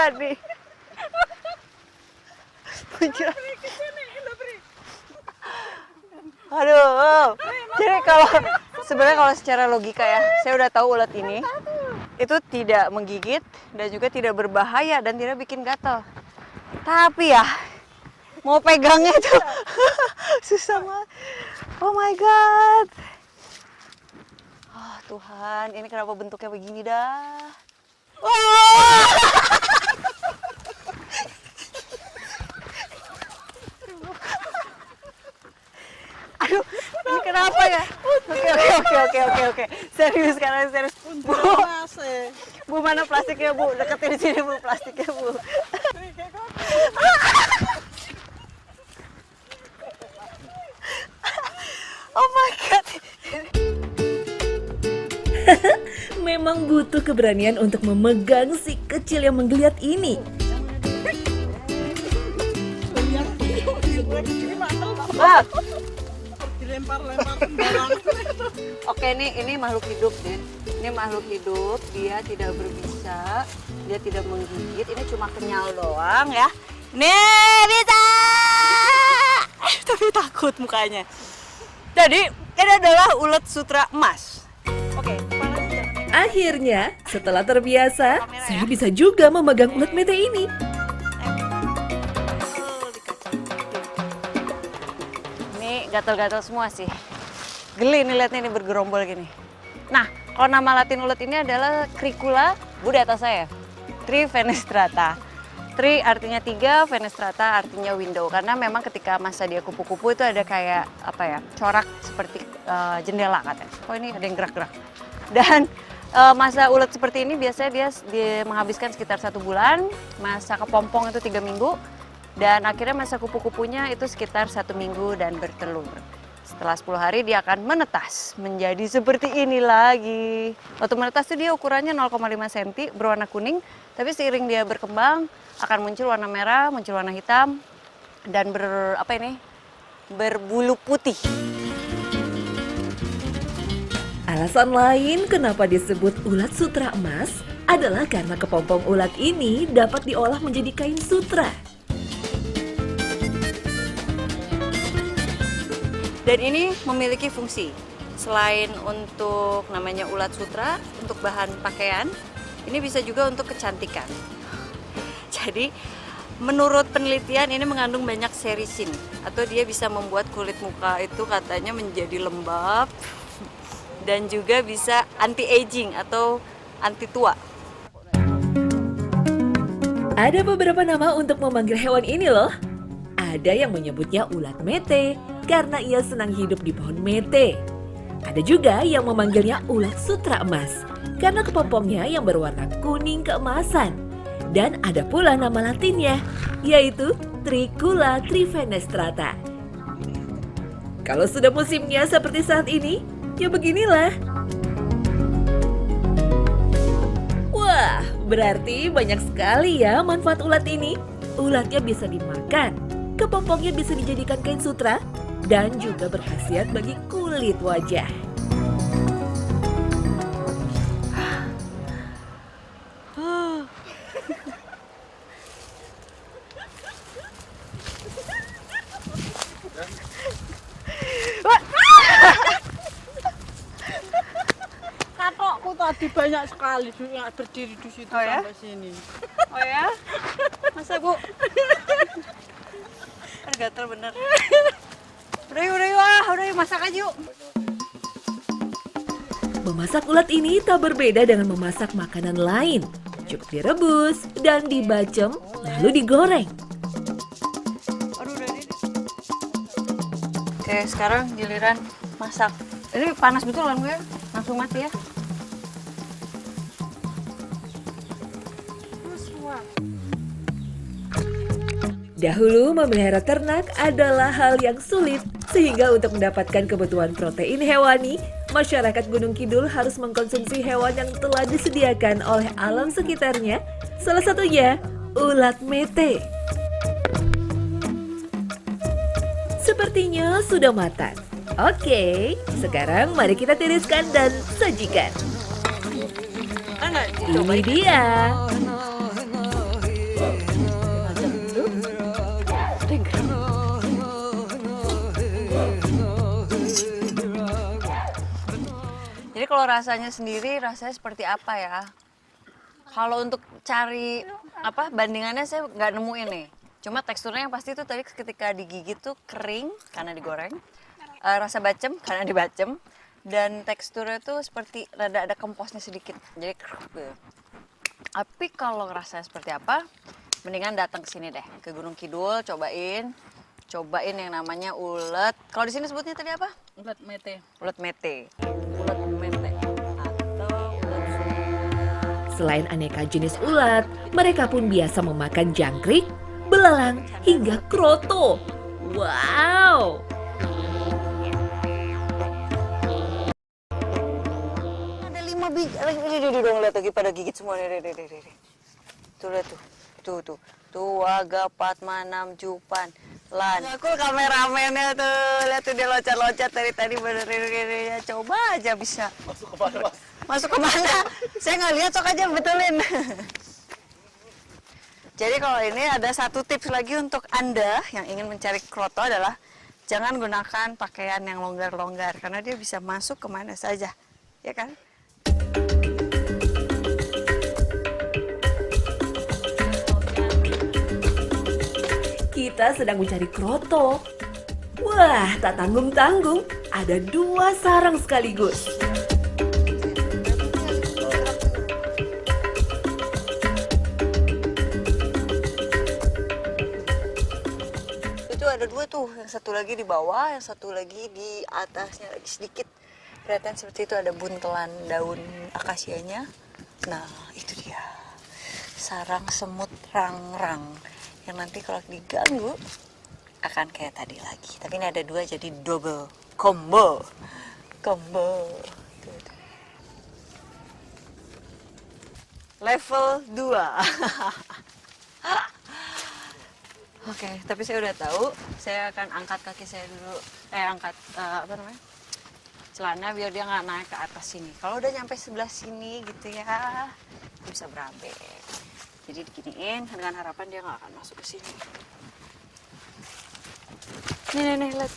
berani. Aduh. Jadi sebenarnya kalau secara logika ya, saya udah tahu ulat ini itu tidak menggigit dan juga tidak berbahaya dan tidak bikin gatal. Tapi ya, mau pegangnya tuh susah banget. Oh my god. Oh Tuhan, ini kenapa bentuknya begini dah? Wah! Aduh, ini kenapa ya? Oke. Serius sekarang, serius. Bu, mana plastiknya, Bu? Deketin sini, Bu, plastiknya, Bu. Oh my god. Memang butuh keberanian untuk memegang si kecil yang menggeliat ini. Ah. Oke, ini makhluk hidup, Din. Ini makhluk hidup, dia tidak berbisa, dia tidak menggigit, ini cuma kenyal doang ya. Nih, bisa! Tapi takut mukanya. Jadi, ini adalah ulat sutra emas. Oke, Akhirnya, setelah terbiasa, saya bisa juga memegang ulat mete ini. Ini gatal-gatal semua sih. Geli nih lihatnya ini bergerombol gini. Nah, kalau nama latin ulat ini adalah Cricula, Bu di atas saya. Trifenestrata. Tri artinya 3, fenestrata artinya window. Karena memang ketika masa dia kupu-kupu itu ada kayak apa ya, corak seperti jendela katanya. Oh ini ada yang gerak-gerak. Dan masa ulat seperti ini biasanya dia menghabiskan sekitar 1 bulan. Masa kepompong itu 3 minggu. Dan akhirnya masa kupu-kupunya itu sekitar 1 minggu dan bertelur. Setelah 10 hari dia akan menetas menjadi seperti ini lagi. Waktu menetas itu dia ukurannya 0,5 cm, berwarna kuning. Tapi seiring dia berkembang akan muncul warna merah, muncul warna hitam, dan berbulu putih. Alasan lain kenapa disebut ulat sutra emas adalah karena kepompong ulat ini dapat diolah menjadi kain sutra. Dan ini memiliki fungsi. Selain untuk namanya ulat sutra, untuk bahan pakaian, ini bisa juga untuk kecantikan. Jadi, menurut penelitian ini mengandung banyak serisin. Atau dia bisa membuat kulit muka itu katanya menjadi lembab. Dan juga bisa anti-aging atau anti tua. Ada beberapa nama untuk memanggil hewan ini loh. Ada yang menyebutnya ulat mete karena ia senang hidup di pohon mete. Ada juga yang memanggilnya ulat sutra emas karena kepompongnya yang berwarna kuning keemasan. Dan ada pula nama latinnya, yaitu Tricula trifenestrata. Kalau sudah musimnya seperti saat ini, ya beginilah. Wah, berarti banyak sekali ya manfaat ulat ini. Ulatnya bisa dimakan, kepompongnya bisa dijadikan kain sutra, dan juga berkhasiat bagi kulit wajah. Katokku tadi banyak sekali nggak berdiri di situ sampai sini. Oh ya? Masa Bu? Gatel bener. Udah yuk, masak aja yuk. Memasak ulat ini tak berbeda dengan memasak makanan lain. Cukup direbus dan dibacem, lalu digoreng. Oke, sekarang giliran masak. Ini panas betul kan gue? Langsung mati ya. Dahulu memelihara ternak adalah hal yang sulit, sehingga untuk mendapatkan kebutuhan protein hewani, masyarakat Gunung Kidul harus mengkonsumsi hewan yang telah disediakan oleh alam sekitarnya, salah satunya ulat mete. Sepertinya sudah matang. Oke, sekarang mari kita tiriskan dan sajikan. Ini dia. kalau rasanya sendiri, rasanya seperti apa ya? Kalau untuk cari apa bandingannya saya nggak nemu ini. Cuma teksturnya yang pasti itu tadi ketika digigit tuh kering karena digoreng, rasa bacem karena dibacem, dan teksturnya tuh seperti rada ada kemposnya sedikit. Jadi gitu. Tapi kalau rasanya seperti apa, mendingan datang ke sini deh, ke Gunung Kidul, cobain yang namanya ulet. Kalau di sini sebutnya tadi apa? Ulat mete. Ulet mete. Ulet mete atau ulet sutra. Selain aneka jenis ulat, mereka pun biasa memakan jangkrik, belalang, hingga kroto. Wow! Ada 5 biji. Ini dong, lihat lagi pada gigit semua. Tuh lihat tuh. Tuh Wagapat Manam Jupan. Lan. Aku kameramennya tuh. Lihat tuh dia loncat-loncat dari tadi bener ini. Coba aja bisa. Masuk ke mana, Mas? Masuk ke mana? Saya nggak lihat, sok aja betulin. Jadi kalau ini ada satu tips lagi untuk Anda yang ingin mencari kroto adalah jangan gunakan pakaian yang longgar-longgar karena dia bisa masuk kemana saja, ya kan? Kita sedang mencari kroto. Wah, tak tanggung-tanggung, ada 2 sarang sekaligus. Itu ada 2 tuh, yang satu lagi di bawah, yang satu lagi di atasnya lagi sedikit. Kelihatan seperti itu ada buntelan daun akasianya. Nah, itu dia. Sarang semut rang-rang. Yang nanti kalau diganggu akan kayak tadi lagi. Tapi ini ada 2 jadi double combo. Level 2. Oke, tapi saya udah tahu. Saya akan angkat kaki saya dulu. Angkat celana biar dia nggak naik ke atas sini. Kalau udah nyampe sebelah sini gitu ya, bisa berabe. Jadi diginiin dengan harapan dia nggak akan masuk ke sini. Nih, lihat.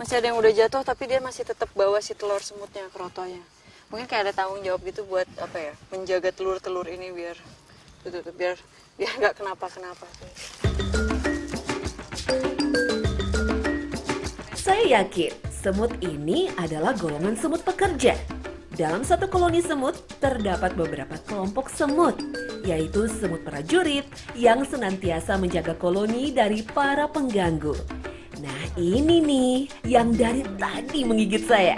Masih ada yang udah jatuh tapi dia masih tetap bawa si telur semutnya, krotonya. Mungkin kayak ada tanggung jawab gitu buat apa ya? Menjaga telur-telur ini biar biar nggak kenapa-kenapa. Saya yakin semut ini adalah golongan semut pekerja. Dalam satu koloni semut terdapat beberapa kelompok semut, yaitu semut prajurit yang senantiasa menjaga koloni dari para pengganggu. Nah, ini nih yang dari tadi menggigit saya.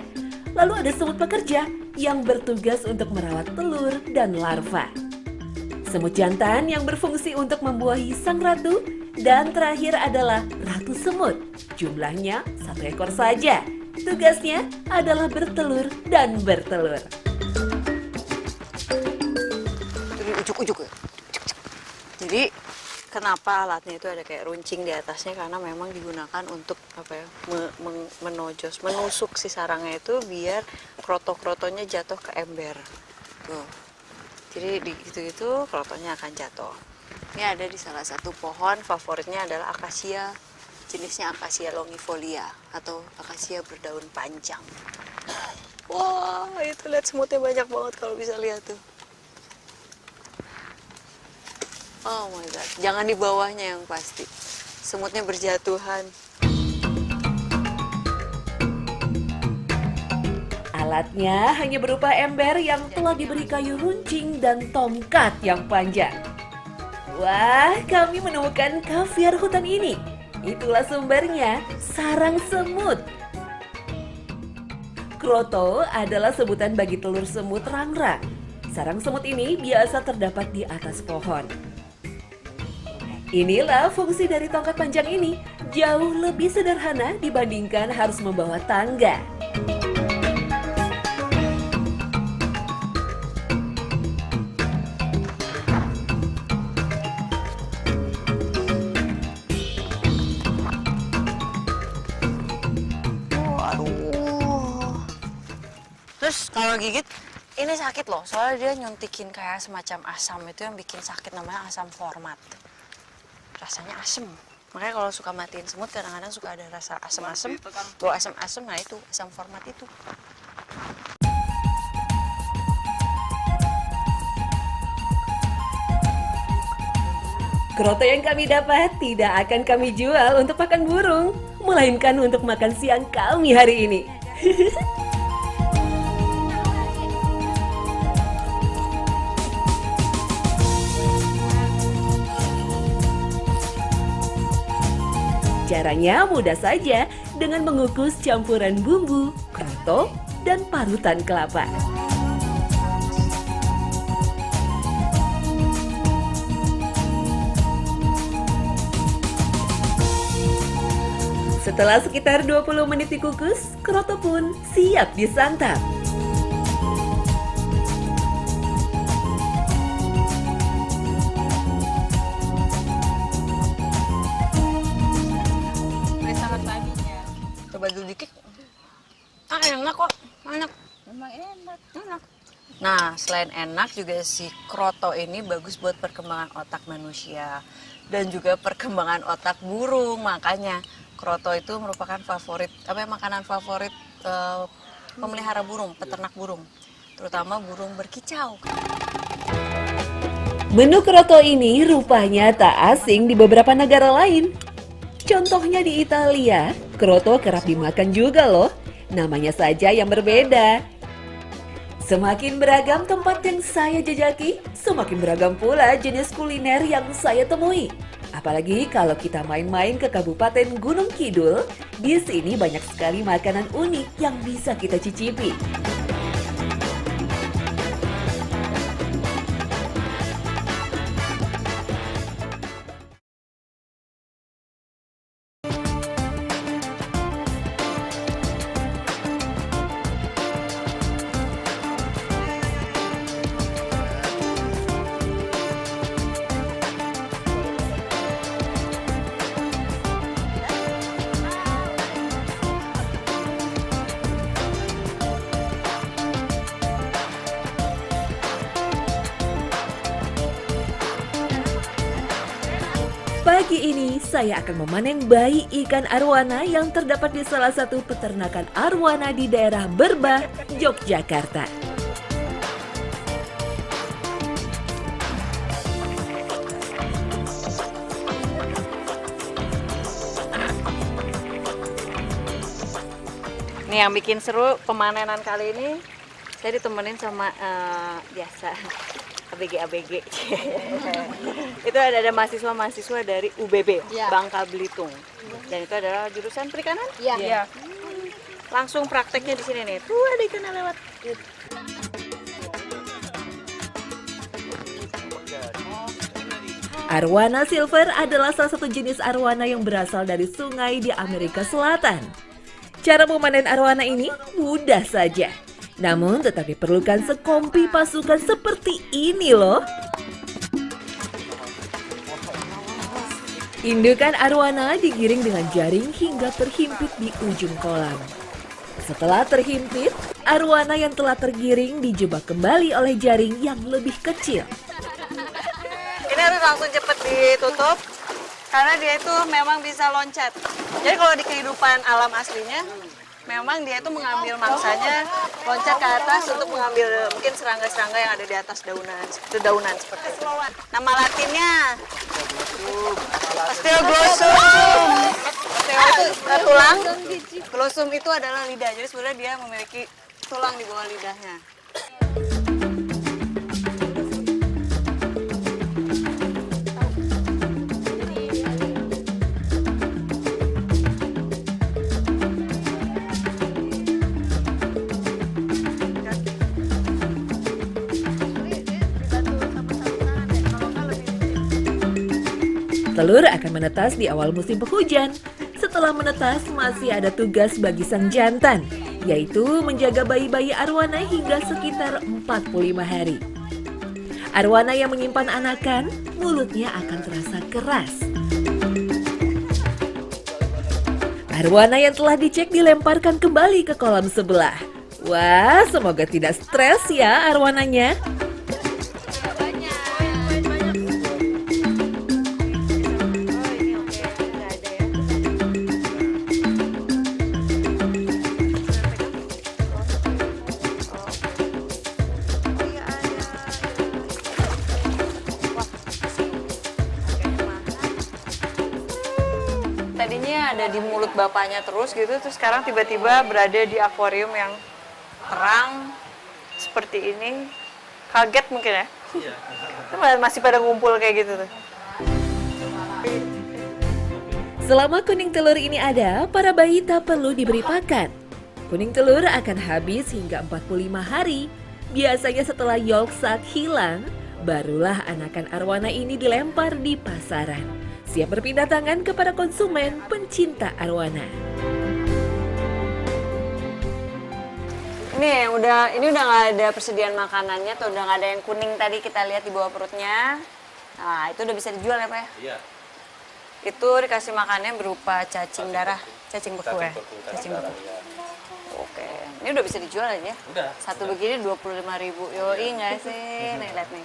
Lalu ada semut pekerja yang bertugas untuk merawat telur dan larva. Semut jantan yang berfungsi untuk membuahi sang ratu, dan terakhir adalah ratu semut. Jumlahnya 1 ekor saja. Tugasnya adalah bertelur dan bertelur. Dari ujuk-ujuk ya. Jadi kenapa alatnya itu ada kayak runcing di atasnya, karena memang digunakan untuk apa ya, menusuk si sarangnya itu biar kroto-krotonya jatuh ke ember. Tuh. Jadi di gitu-gitu krotonya akan jatuh. Ini ada di salah satu pohon favoritnya adalah akasia. Jenisnya akasia longifolia atau akasia berdaun panjang. Wah, itu lihat semutnya banyak banget kalau bisa lihat tuh. Oh my god, jangan di bawahnya yang pasti. Semutnya berjatuhan. Alatnya hanya berupa ember yang telah diberi kayu runcing dan tongkat yang panjang. Wah, kami menemukan kaviar hutan ini. Itulah sumbernya, sarang semut. Kroto adalah sebutan bagi telur semut rang-rang. Sarang semut ini biasa terdapat di atas pohon. Inilah fungsi dari tongkat panjang ini, jauh lebih sederhana dibandingkan harus membawa tangga. Terus kalau gigit, ini sakit loh, soalnya dia nyuntikin kayak semacam asam itu yang bikin sakit, namanya asam format. Rasanya asem. Makanya kalau suka matiin semut kadang-kadang suka ada rasa asam-asam. Bau asam-asam, nah itu asam format itu. Kroto yang kami dapat tidak akan kami jual untuk makan burung, melainkan untuk makan siang kami hari ini. Caranya mudah saja dengan mengukus campuran bumbu, kroto, dan parutan kelapa. Setelah sekitar 20 menit dikukus, kroto pun siap disantap. Ini sangat baginya. Coba dulu dikit. Enak kok. Enak. Memang enak. Nah, selain enak juga si kroto ini bagus buat perkembangan otak manusia dan juga perkembangan otak burung. Makanya kroto itu merupakan makanan favorit pemelihara burung, peternak burung, terutama burung berkicau. Menu kroto ini rupanya tak asing di beberapa negara lain. Contohnya di Italia, kroto kerap dimakan juga loh. Namanya saja yang berbeda. Semakin beragam tempat yang saya jajaki, semakin beragam pula jenis kuliner yang saya temui. Apalagi kalau kita main-main ke Kabupaten Gunung Kidul, di sini banyak sekali makanan unik yang bisa kita cicipi. Pagi ini saya akan memanen bayi ikan arwana yang terdapat di salah satu peternakan arwana di daerah Berbah, Yogyakarta. Nih yang bikin seru pemanenan kali ini, saya ditemenin sama biasa ABG. Itu ada mahasiswa dari UBB, Ya. Bangka Belitung. Dan itu adalah jurusan perikanan. Iya. Langsung prakteknya di sini nih. Tuh ada ikannya lewat. Arwana silver adalah salah satu jenis arwana yang berasal dari sungai di Amerika Selatan. Cara memanen arwana ini mudah saja. Namun tetap diperlukan sekompi pasukan seperti ini loh. Indukan arwana digiring dengan jaring hingga terhimpit di ujung kolam. Setelah terhimpit, arwana yang telah tergiring dijebak kembali oleh jaring yang lebih kecil. Ini harus langsung cepet ditutup karena dia itu memang bisa loncat. Jadi kalau di kehidupan alam aslinya, memang dia itu mengambil mangsanya loncat ke atas untuk mengambil mungkin serangga-serangga yang ada di atas dedaunan seperti itu. Nama latinnya Osteoglossum. Osteo itu tulang, glossum itu adalah lidah. Jadi sebenarnya dia memiliki tulang di bawah lidahnya. Telur akan menetas di awal musim penghujan. Setelah menetas, masih ada tugas bagi sang jantan, yaitu menjaga bayi-bayi arwana hingga sekitar 45 hari. Arwana yang menyimpan anakan, mulutnya akan terasa keras. Arwana yang telah dicek dilemparkan kembali ke kolam sebelah. Wah, semoga tidak stres ya arwananya. tadinya ada di mulut bapaknya terus gitu, terus sekarang tiba-tiba berada di akuarium yang terang seperti ini. Kaget mungkin ya? Iya. Masih pada ngumpul kayak gitu tuh. Selama kuning telur ini ada, para bayi tak perlu diberi pakan. Kuning telur akan habis hingga 45 hari. Biasanya setelah yolk saat hilang, barulah anakan arwana ini dilempar di pasaran. Siap berpindah tangan kepada konsumen pencinta arwana. Ini udah nggak ada persediaan makanannya tuh, udah nggak ada yang kuning tadi kita lihat di bawah perutnya. Nah itu udah bisa dijual ya Pak ya? Iya. Itu dikasih makannya berupa cacing darah, cacing beku ya? Cacing beku. Oke, ini udah bisa dijual aja? Udah. Satu begini 25.000, yoi nggak sih? Nih lihat nih.